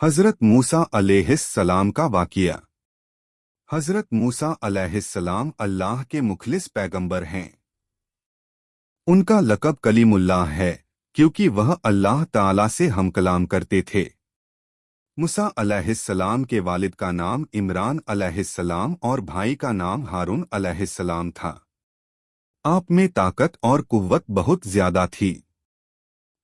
हज़रत मूसा अलैहिस्सलाम का वाक़िया। हज़रत मूसा अलैहिस्सलाम अल्लाह के मुखलिस पैगंबर हैं। उनका लक़ब कलीमुल्लाह है क्योंकि वह अल्लाह ताला से हम कलाम करते थे। मूसा अलैहिस्सलाम के वालिद का नाम इमरान अलैहिस्सलाम और भाई का नाम हारून अलैहिस्सलाम था। आप में ताकत और कुव्वत बहुत ज़्यादा थी।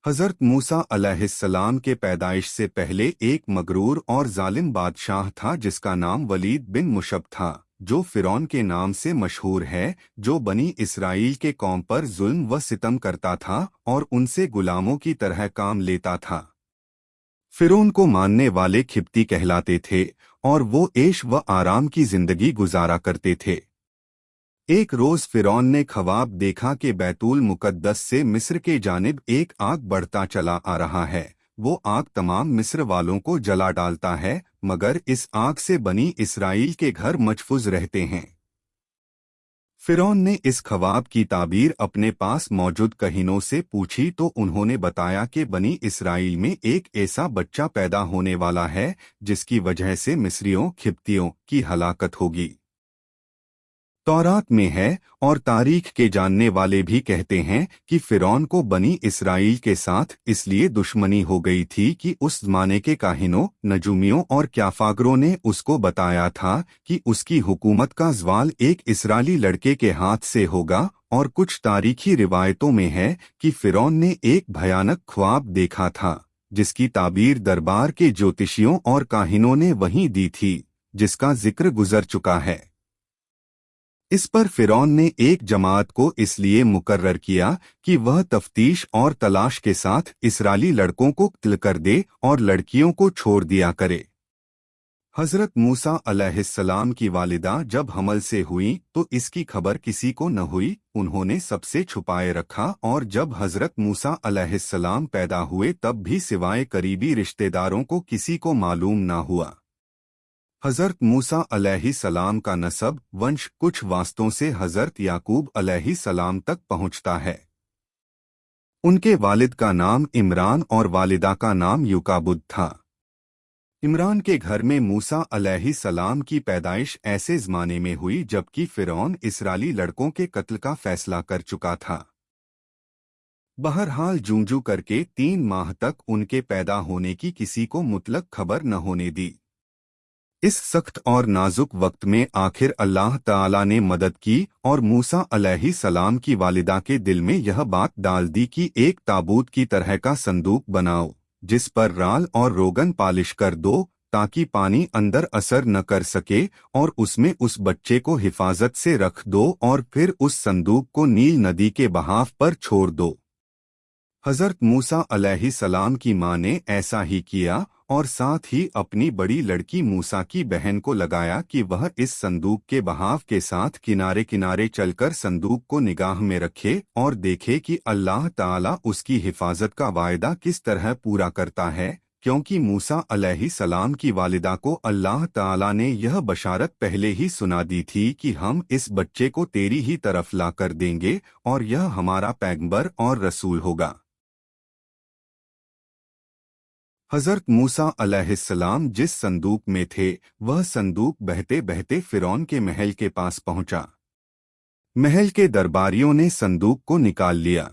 हज़रत मूसा अलैहिस्सलाम के पैदाइश से पहले एक मगरूर और जालिम बादशाह था जिसका नाम वलीद बिन मुशब था, जो फ़िरौन के नाम से मशहूर है, जो बनी इसराइल के कौम पर जुल्म व सितम करता था और उनसे गुलामों की तरह काम लेता था। फ़िरौन को मानने वाले खिप्ती कहलाते थे और वो ऐश व आराम की जिंदगी गुजारा करते थे। एक रोज फ़िरौन ने ख्वाब देखा कि बैतुल मुकद्दस से मिस्र के जानिब एक आग बढ़ता चला आ रहा है। वो आग तमाम मिस्र वालों को जला डालता है, मगर इस आग से बनी इसराइल के घर महफूज रहते हैं। फ़िरौन ने इस ख्वाब की ताबीर अपने पास मौजूद कहीनों से पूछी तो उन्होंने बताया कि बनी इसराइल में एक ऐसा बच्चा पैदा होने वाला है जिसकी वजह से मिस्रियों खिप्तियों की हलाकत होगी। तौरात में है और तारीख के जानने वाले भी कहते हैं कि फ़िरौन को बनी इसराइल के साथ इसलिए दुश्मनी हो गई थी कि उस ज़माने के काहिनों, नजूमियों और क्याफागरों ने उसको बताया था कि उसकी हुकूमत का ज़वाल एक इसराइली लड़के के हाथ से होगा, और कुछ तारीखी रिवायतों में है कि फ़िरौन ने एक भयानक ख्वाब देखा था जिसकी ताबीर दरबार के ज्योतिषियों और काहिनों ने वहीं दी थी, जिसका जिक्र गुजर चुका है। इस पर फ़िरौन ने एक जमात को इसलिए मुकर्रर किया कि वह तफ्तीश और तलाश के साथ इसराइली लड़कों को कत्ल कर दे और लड़कियों को छोड़ दिया करे। हज़रत मूसा अलैहिस्सलाम की वालिदा जब हमल से हुई तो इसकी खबर किसी को न हुई, उन्होंने सबसे छुपाए रखा, और जब हज़रत मूसा अलैहिस्सलाम पैदा हुए तब भी सिवाय करीबी रिश्तेदारों को किसी को मालूम न हुआ। हज़रत मूसा अलैहिस्सलाम का नसब वंश कुछ वास्तों से हज़रत याकूब अलैहिस्सलाम तक पहुँचता है। उनके वालिद का नाम इमरान और वालिदा का नाम युकाबुद था। इमरान के घर में मूसा अलैहिस्सलाम की पैदाइश ऐसे ज़माने में हुई जबकि फ़िरौन इसराइली लड़कों के कत्ल का फैसला कर चुका था। बहरहाल जूझू करके 3 माह तक उनके पैदा होने की किसी को मुतलक खबर न होने दी। इस सख्त और नाजुक वक्त में आखिर अल्लाह ताला ने मदद की और मूसा अलैहिस्सलाम की वालिदा के दिल में यह बात डाल दी कि एक ताबूत की तरह का संदूक बनाओ, जिस पर राल और रोगन पालिश कर दो ताकि पानी अंदर असर न कर सके, और उसमें उस बच्चे को हिफाजत से रख दो और फिर उस संदूक को नील नदी के बहाव पर छोड़ दो। हज़रत मूसा अलैहिस्सलाम की माँ ने ऐसा ही किया और साथ ही अपनी बड़ी लड़की मूसा की बहन को लगाया कि वह इस संदूक के बहाव के साथ किनारे किनारे चलकर संदूक को निगाह में रखे और देखे कि अल्लाह ताला उसकी हिफाजत का वायदा किस तरह पूरा करता है, क्योंकि मूसा अलैहिस्सलाम की वालिदा को अल्लाह ताला ने यह बशारत पहले ही सुना दी थी कि हम इस बच्चे को तेरी ही तरफ ला कर देंगे और यह हमारा पैगंबर और रसूल होगा। हज़रत मूसा अलैहिस्सलाम जिस संदूक में थे वह संदूक बहते बहते फ़िरौन के महल के पास पहुंचा। महल के दरबारियों ने संदूक को निकाल लिया।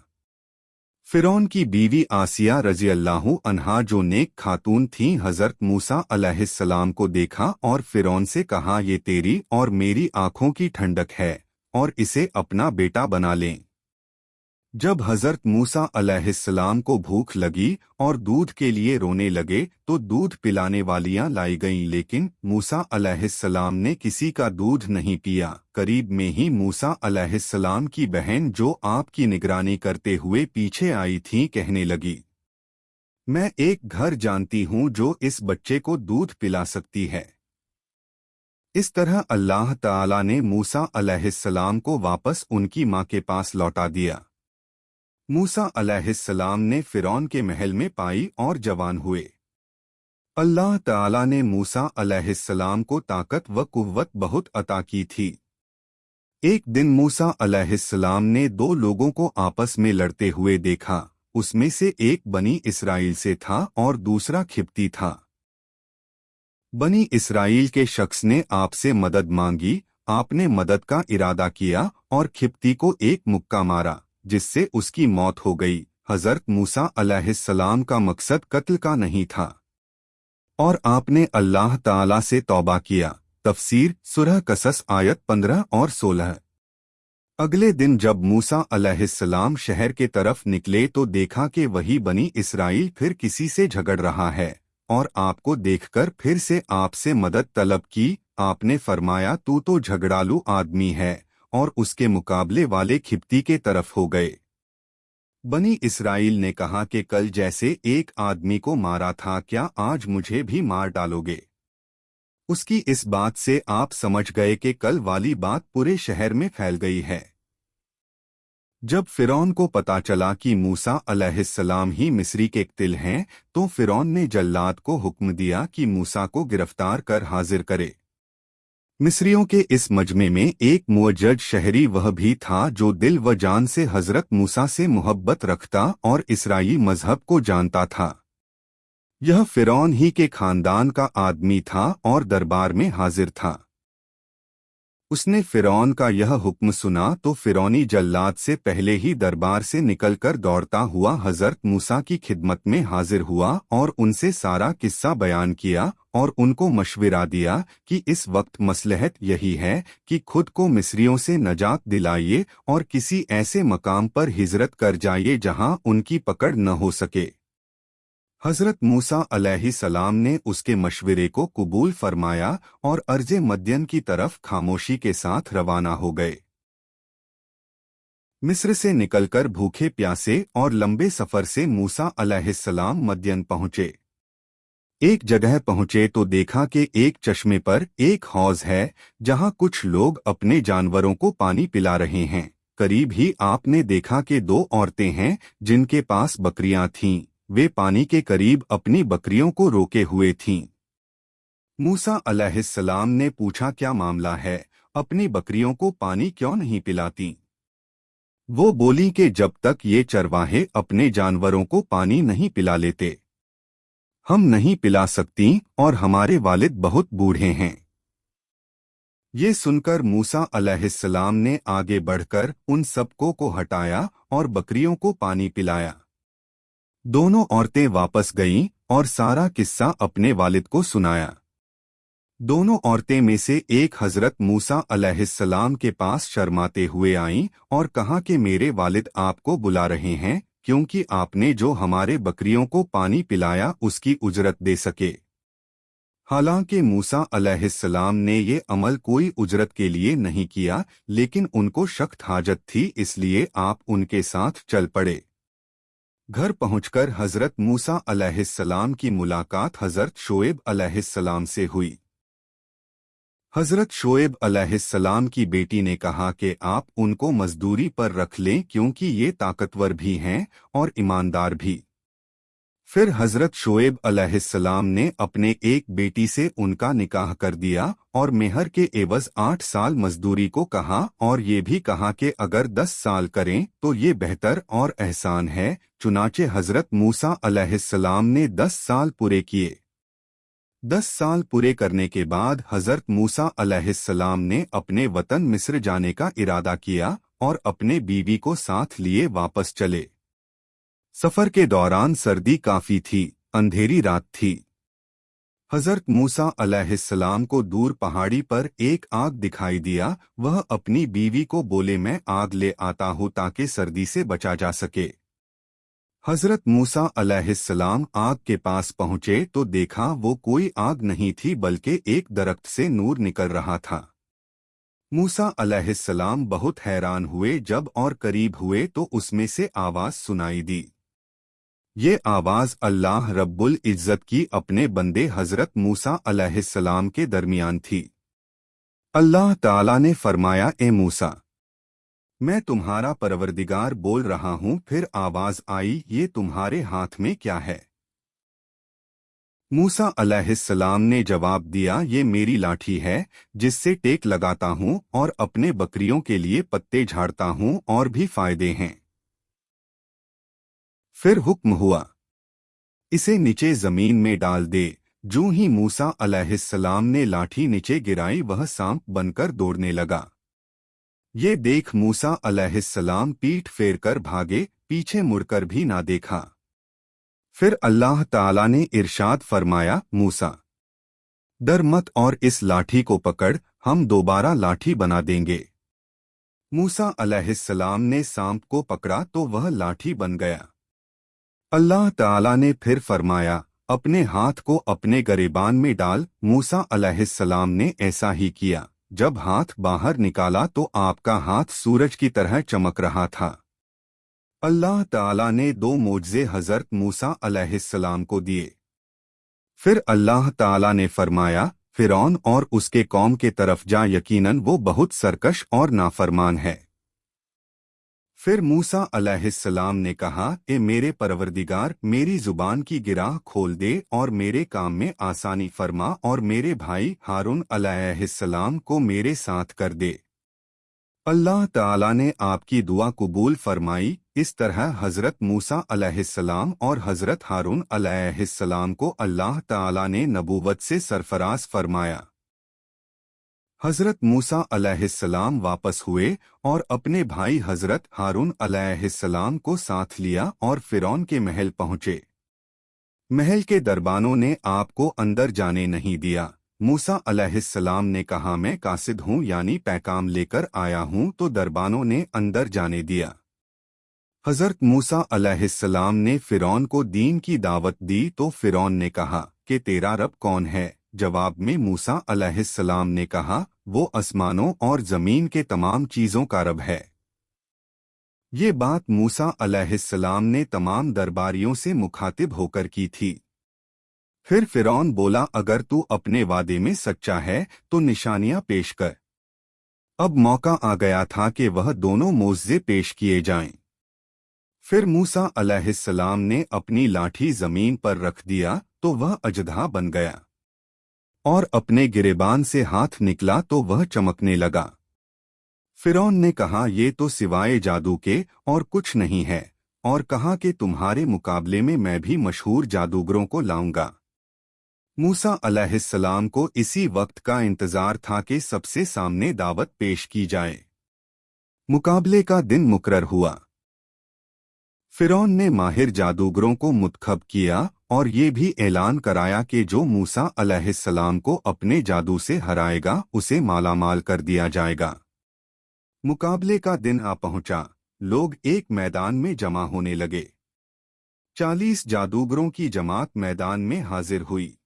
फ़िरौन की बीवी आसिया रज़ी अल्लाहु अन्हा जो नेक खातून थीं, हज़रत मूसा अलैहिस्सलाम को देखा और फ़िरौन से कहा, ये तेरी और मेरी आँखों की ठंडक है और इसे अपना बेटा बना लें। जब हज़रत मूसा अलैहिस्सलाम को भूख लगी और दूध के लिए रोने लगे तो दूध पिलाने वालियां लाई गईं, लेकिन मूसा अलैहिस्सलाम ने किसी का दूध नहीं पिया। करीब में ही मूसा अलैहिस्सलाम की बहन जो आपकी निगरानी करते हुए पीछे आई थीं कहने लगी, मैं एक घर जानती हूँ जो इस बच्चे को दूध पिला सकती है। इस तरह अल्लाह ताला ने मूसा अलैहिस्सलाम को वापस उनकी माँ के पास लौटा दिया। मूसा अलैहिस्सलाम ने फ़िरौन के महल में पाई और जवान हुए। अल्लाह ताला ने मूसा अलैहिस्सलाम को ताकत व कुव्वत बहुत अता की थी। एक दिन मूसा अलैहिस्सलाम ने 2 लोगों को आपस में लड़ते हुए देखा। उसमें से एक बनी इसराइल से था और दूसरा खिप्ती था। बनी इसराइल के शख्स ने आपसे मदद मांगी, आपने मदद का इरादा किया और खिप्ती को एक मुक्का मारा, जिससे उसकी मौत हो गई। हज़रत मूसा अलैहिस्सलाम का मकसद कत्ल का नहीं था और आपने अल्लाह ताला से तौबा किया। तफसीर सूरह कसस आयत 15 और 16। अगले दिन जब मूसा अलैहिस्सलाम शहर के तरफ निकले तो देखा कि वही बनी इसराइल फिर किसी से झगड़ रहा है और आपको देखकर फिर से आपसे मदद तलब की। आपने फरमाया, तू तो झगड़ालू आदमी है, और उसके मुकाबले वाले खिप्ती के तरफ हो गए। बनी इसराइल ने कहा कि कल जैसे एक आदमी को मारा था, क्या आज मुझे भी मार डालोगे? उसकी इस बात से आप समझ गए कि कल वाली बात पूरे शहर में फैल गई है। जब फिरौन को पता चला कि मूसा अलैहिस्सलाम ही मिस्री के क़ातिल हैं, तो फिरौन ने जल्लाद को हुक्म दिया कि मूसा को गिरफ्तार कर हाजिर करे। मिस्रियों के इस मजमे में एक मुअज्जज शहरी वह भी था जो दिल व जान से हजरत मूसा से मोहब्बत रखता और इसराइली मजहब को जानता था। यह फिरौन ही के खानदान का आदमी था और दरबार में हाजिर था। उसने फिरौन का यह हुक्म सुना तो फिरौनी जल्लाद से पहले ही दरबार से निकलकर दौड़ता हुआ हजरत मूसा की खिदमत में हाजिर हुआ और उनसे सारा किस्सा बयान किया और उनको मशविरा दिया कि इस वक्त मसलहत यही है कि खुद को मिस्रियों से नजात दिलाइए और किसी ऐसे मकाम पर हिजरत कर जाइए जहां उनकी पकड़ न हो सके। हज़रत मूसा अलैहिस्सलाम ने उसके मशवरे को कबूल फरमाया और अर्ज़े मद्यन की तरफ खामोशी के साथ रवाना हो गए। मिस्र से निकलकर भूखे प्यासे और लंबे सफर से मूसा अलैहिस्सलाम मद्यन पहुँचे। एक जगह पहुँचे तो देखा कि एक चश्मे पर एक हौज है जहाँ कुछ लोग अपने जानवरों को पानी पिला रहे हैं। करीब ही आपने देखा कि दो औरतें हैं जिनके पास बकरियां थीं। वे पानी के करीब अपनी बकरियों को रोके हुए थीं। मूसा अलैहिस्सलाम ने पूछा, क्या मामला है, अपनी बकरियों को पानी क्यों नहीं पिलाती? वो बोली कि जब तक ये चरवाहे अपने जानवरों को पानी नहीं पिला लेते, हम नहीं पिला सकती और हमारे वालिद बहुत बूढ़े हैं। ये सुनकर मूसा अलैहिस्सलाम ने आगे बढ़कर उन सबको को हटाया और बकरियों को पानी पिलाया। दोनों औरतें वापस गईं और सारा किस्सा अपने वालिद को सुनाया। दोनों औरतें में से एक हजरत मूसा अलैहिस्सलाम के पास शर्माते हुए आईं और कहा कि मेरे वालिद आपको बुला रहे हैं, क्योंकि आपने जो हमारे बकरियों को पानी पिलाया उसकी उजरत दे सके। हालांकि मूसा अलैहिस्सलाम ने ये अमल कोई उजरत के लिए नहीं किया, लेकिन उनको सख्त हाजत थी, इसलिए आप उनके साथ चल पड़े। घर पहुंचकर हजरत मूसा अलैहिस्सलाम की मुलाकात हजरत शोएब अलैहिस्सलाम से हुई। हजरत शोएब अलैहिस्सलाम की बेटी ने कहा कि आप उनको मजदूरी पर रख लें, क्योंकि ये ताकतवर भी हैं और ईमानदार भी। फिर हजरत शोएब अलैहिस्सलाम ने अपने एक बेटी से उनका निकाह कर दिया और मेहर के एवज 8 साल मजदूरी को कहा और ये भी कहा कि अगर 10 साल करें तो ये बेहतर और एहसान है। चुनाचे हजरत मूसा अलैहिस्सलाम ने 10 साल पूरे किए। 10 साल पूरे करने के बाद हजरत मूसा अलैहिस्सलाम ने अपने वतन मिस्र जाने का इरादा किया और अपने बीवी को साथ लिए वापस चले। सफर के दौरान सर्दी काफी थी, अंधेरी रात थी। हजरत मूसा अलैहिस्सलाम को दूर पहाड़ी पर एक आग दिखाई दिया। वह अपनी बीवी को बोले, मैं आग ले आता हूँ ताकि सर्दी से बचा जा सके। हजरत मूसा अलैहिस्सलाम आग के पास पहुँचे तो देखा वो कोई आग नहीं थी, बल्कि एक दरख्त से नूर निकल रहा था। मूसा अलैहिस्सलाम बहुत हैरान हुए। जब और करीब हुए तो उसमें से आवाज सुनाई दी। ये आवाज अल्लाह रब्बुल इज्जत की अपने बंदे हजरत मूसा अलैहिस्सलाम के दरमियान थी। अल्लाह ताला ने फरमाया, ए मूसा, मैं तुम्हारा परवरदिगार बोल रहा हूँ। फिर आवाज आई, ये तुम्हारे हाथ में क्या है? मूसा अलैहिस्सलाम ने जवाब दिया, ये मेरी लाठी है जिससे टेक लगाता हूँ और अपने बकरियों के लिए पत्ते झाड़ता हूँ, और भी फायदे हैं। फिर हुक्म हुआ, इसे नीचे जमीन में डाल दे। जो ही मूसा अलैहिस्सलाम ने लाठी नीचे गिराई वह सांप बनकर दौड़ने लगा। ये देख मूसा अलैहिस्सलाम पीठ फेरकर भागे, पीछे मुड़कर भी ना देखा। फिर अल्लाह ताला ने इरशाद फरमाया, मूसा डर मत और इस लाठी को पकड़, हम दोबारा लाठी बना देंगे। मूसा अलैहिस्सलाम ने सांप को पकड़ा तो वह लाठी बन गया। अल्लाह ताला ने फिर फरमाया, अपने हाथ को अपने गिरेबान में डाल। मूसा अलैहिस्सलाम ने ऐसा ही किया। जब हाथ बाहर निकाला तो आपका हाथ सूरज की तरह चमक रहा था। अल्लाह ताला ने 2 मोजज़े हज़रत मूसा अलैहिस्सलाम को दिए। फिर अल्लाह ताला ने फरमाया, फिरौन और उसके कौम के तरफ जा, यकीनन वो बहुत सरकश और नाफरमान है। फिर मूसा अलैहिस्सलाम ने कहा, ए मेरे परवरदिगार, मेरी जुबान की गिराह खोल दे और मेरे काम में आसानी फरमा और मेरे भाई हारून अलैहिस्सलाम को मेरे साथ कर दे। अल्लाह ताला ने आपकी दुआ कबूल फरमाई। इस तरह हज़रत मूसा अलैहिस्सलाम और हज़रत हारून अलैहिस्सलाम को अल्लाह ताला ने नबूवत से सरफराज फरमाया। हज़रत मूसा अलैहिस्सलाम वापस हुए और अपने भाई हज़रत हारून अलैहिस्सलाम को साथ लिया और फिरौन के महल पहुँचे। महल के दरबानों ने आपको अंदर जाने नहीं दिया। मूसा अलैहिस्सलाम ने कहा, मैं कासिद हूँ, यानी पैगाम लेकर आया हूँ, तो दरबानों ने अंदर जाने दिया। हज़रत मूसा अलैहिस्सलाम ने फिरौन को दीन की दावत दी तो फिरौन ने कहा कि तेरा रब कौन है? जवाब में मूसा अलैहिस्सलाम ने कहा, वो आसमानों और ज़मीन के तमाम चीज़ों का रब है। ये बात मूसा अलैहिस्सलाम ने तमाम दरबारियों से मुखातिब होकर की थी। फिर फिरौन बोला, अगर तू अपने वादे में सच्चा है तो निशानियां पेश कर। अब मौका आ गया था कि वह दोनों मोज़े पेश किए जाएं। फिर मूसा अलैहिस्सलाम ने अपनी लाठी जमीन पर रख दिया तो वह अजदहा बन गया और अपने गिरेबान से हाथ निकला तो वह चमकने लगा। फिरौन ने कहा, ये तो सिवाय जादू के और कुछ नहीं है, और कहा कि तुम्हारे मुकाबले में मैं भी मशहूर जादूगरों को लाऊंगा। मूसा अलैहिस्सलाम को इसी वक्त का इंतजार था कि सबसे सामने दावत पेश की जाए। मुकाबले का दिन मुकर्रर हुआ। फिरौन ने माहिर जादूगरों को मुंतखब किया और ये भी ऐलान कराया कि जो मूसा अलैहिस्सलाम को अपने जादू से हराएगा उसे मालामाल कर दिया जाएगा। मुकाबले का दिन आ पहुंचा। लोग एक मैदान में जमा होने लगे। 40 जादूगरों की जमात मैदान में हाजिर हुई।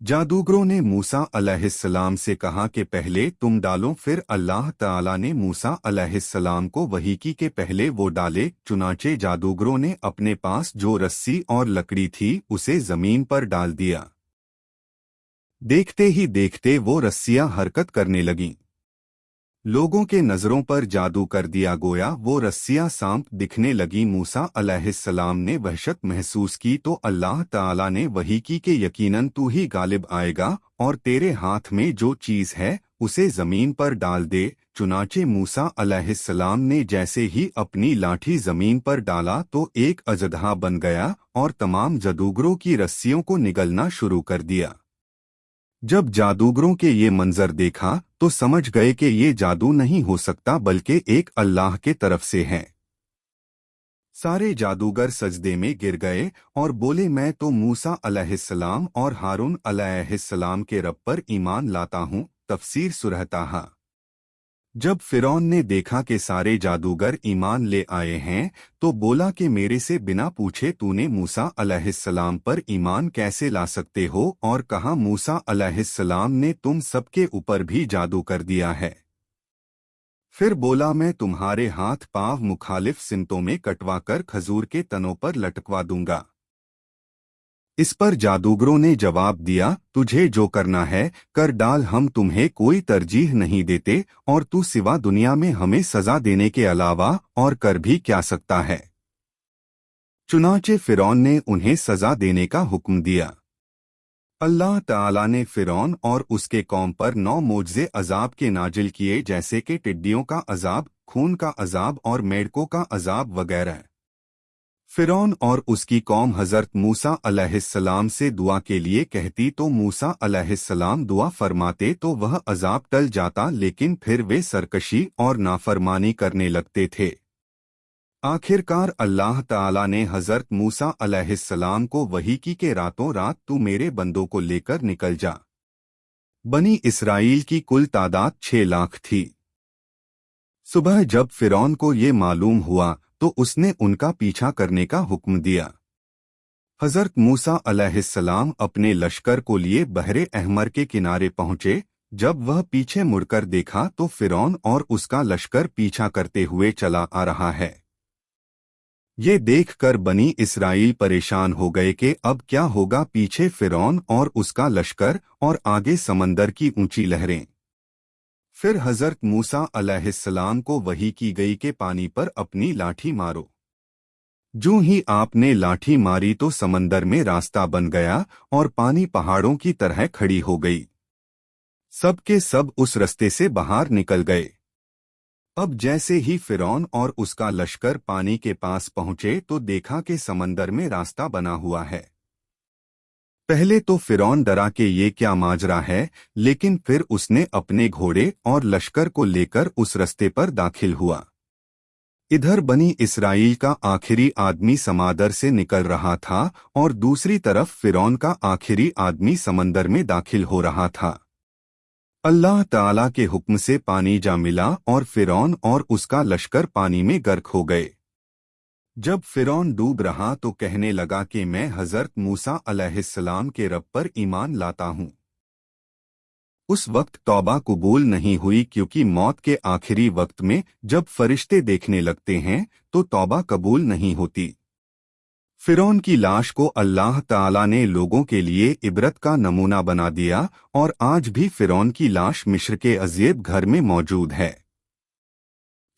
जादूगरों ने मूसा अलैहिस्सलाम से कहा कि पहले तुम डालो। फिर अल्लाह ताला ने मूसा अलैहिस्सलाम को वही की कि पहले वो डाले। चुनाचे जादूगरों ने अपने पास जो रस्सी और लकड़ी थी उसे जमीन पर डाल दिया। देखते ही देखते वो रस्सियां हरकत करने लगीं। लोगों के नजरों पर जादू कर दिया, गोया वो रस्सियां सांप दिखने लगी। मूसा अलैहिस्सलाम ने वहशत महसूस की तो अल्लाह ताला ने वही की कि यकीनन तू ही गालिब आएगा और तेरे हाथ में जो चीज है उसे जमीन पर डाल दे। चुनाचे मूसा अलैहिस्सलाम ने जैसे ही अपनी लाठी जमीन पर डाला तो एक अजदहा बन गया और तमाम जादूगरों की रस्सियों को निगलना शुरू कर दिया। जब जादूगरों के ये मंजर देखा तो समझ गए कि ये जादू नहीं हो सकता बल्कि एक अल्लाह के तरफ से है। सारे जादूगर सजदे में गिर गए और बोले, मैं तो मूसा अलैहिस्सलाम और हारून अलैहिस्सलाम के रब पर ईमान लाता हूँ। तफसीर सूरह ताहा। जब फिरौन ने देखा कि सारे जादूगर ईमान ले आए हैं तो बोला कि मेरे से बिना पूछे तूने मूसा अलैहिस्सलाम पर ईमान कैसे ला सकते हो? और कहा, मूसा अलैहिस्सलाम ने तुम सबके ऊपर भी जादू कर दिया है। फिर बोला, मैं तुम्हारे हाथ पांव मुखालिफ सिमतों में कटवाकर खजूर के तनों पर लटकवा दूंगा। इस पर जादूगरों ने जवाब दिया, तुझे जो करना है कर डाल, हम तुम्हें कोई तरजीह नहीं देते और तू सिवा दुनिया में हमें सजा देने के अलावा और कर भी क्या सकता है। चुनाचे फिरौन ने उन्हें सजा देने का हुक्म दिया। अल्लाह ताला ने फिरौन और उसके कौम पर 9 मोजज़े अजाब के नाजिल किए, जैसे कि टिड्डियों का अजाब, खून का अजाब और मेंढकों का अजाब वगैरह। फिरौन और उसकी कौम हजरत मूसा अलैहिस्सलाम से दुआ के लिए कहती तो मूसा अलैहिस्सलाम दुआ फरमाते तो वह अजाब टल जाता, लेकिन फिर वे सरकशी और नाफरमानी करने लगते थे। आखिरकार अल्लाह ताला ने हजरत मूसा अलैहिस्सलाम को वही की कि रातों रात तू मेरे बंदों को लेकर निकल जा। बनी इसराइल की कुल तादाद 6 लाख थी। सुबह जब फिरौन को ये मालूम हुआ तो उसने उनका पीछा करने का हुक्म दिया। हजरत मूसा अलैहिस्सलाम अपने लश्कर को लिए बहरे अहमर के किनारे पहुंचे। जब वह पीछे मुड़कर देखा तो फिरौन और उसका लश्कर पीछा करते हुए चला आ रहा है। ये देखकर बनी इसराइल परेशान हो गए कि अब क्या होगा। पीछे फिरौन और उसका लश्कर और आगे समंदर की ऊंची लहरें। फिर हजरत मूसा अलैहिस्सलाम को वही की गई कि पानी पर अपनी लाठी मारो। जो ही आपने लाठी मारी तो समंदर में रास्ता बन गया और पानी पहाड़ों की तरह खड़ी हो गई। सब के सब उस रास्ते से बाहर निकल गए। अब जैसे ही फिरौन और उसका लश्कर पानी के पास पहुंचे तो देखा कि समंदर में रास्ता बना हुआ है। पहले तो फिरौन डरा कि ये क्या माजरा है, लेकिन फिर उसने अपने घोड़े और लश्कर को लेकर उस रास्ते पर दाखिल हुआ। इधर बनी इसराइल का आखिरी आदमी समंदर से निकल रहा था और दूसरी तरफ फिरौन का आखिरी आदमी समंदर में दाखिल हो रहा था। अल्लाह ताला के हुक्म से पानी जा मिला और फिरौन और उसका लश्कर पानी में गर्क हो गए। जब फिरौन डूब रहा तो कहने लगा कि मैं हजरत मूसा अलैहिस्सलाम के रब पर ईमान लाता हूँ। उस वक्त तौबा कबूल नहीं हुई, क्योंकि मौत के आखिरी वक्त में जब फरिश्ते देखने लगते हैं तो तौबा कबूल नहीं होती। फिरौन की लाश को अल्लाह ताला ने लोगों के लिए इबरत का नमूना बना दिया और आज भी फिरौन की लाश मिस्र के अज़ीब घर में मौजूद है।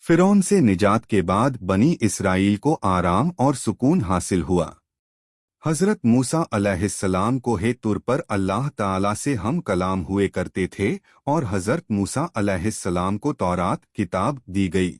फिरौन से निजात के बाद बनी इसराइल को आराम और सुकून हासिल हुआ। हजरत मूसा अलैहिस्सलाम को हे तुर पर अल्लाह ताला से हम कलाम हुए करते थे और हजरत मूसा अलैहिस्सलाम को तौरात किताब दी गई।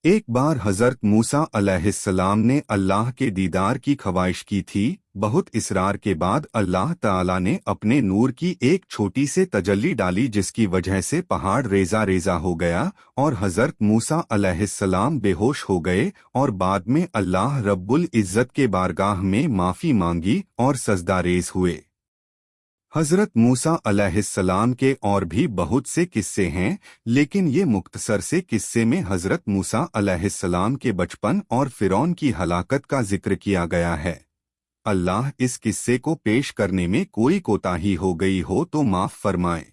एक बार हजरत मूसा अलैहिस्सलाम ने अल्लाह के दीदार की ख्वाहिश की थी। बहुत इसरार के बाद अल्लाह ताला ने अपने नूर की एक छोटी से तजल्ली डाली, जिसकी वजह से पहाड़ रेजा रेजा हो गया और हजरत मूसा अलैहिस्सलाम बेहोश हो गए और बाद में अल्लाह रब्बुल इज़्ज़त के बारगाह में माफ़ी मांगी और सजदारेज हुए। हजरत मूसा अलैहिस्सलाम के और भी बहुत से किस्से हैं, लेकिन ये मुख्तसर से किस्से में हजरत मूसा अलैहिस्सलाम के बचपन और फिरौन की हलाकत का जिक्र किया गया है। अल्लाह इस किस्से को पेश करने में कोई कोताही हो गई हो तो माफ़ फरमाए।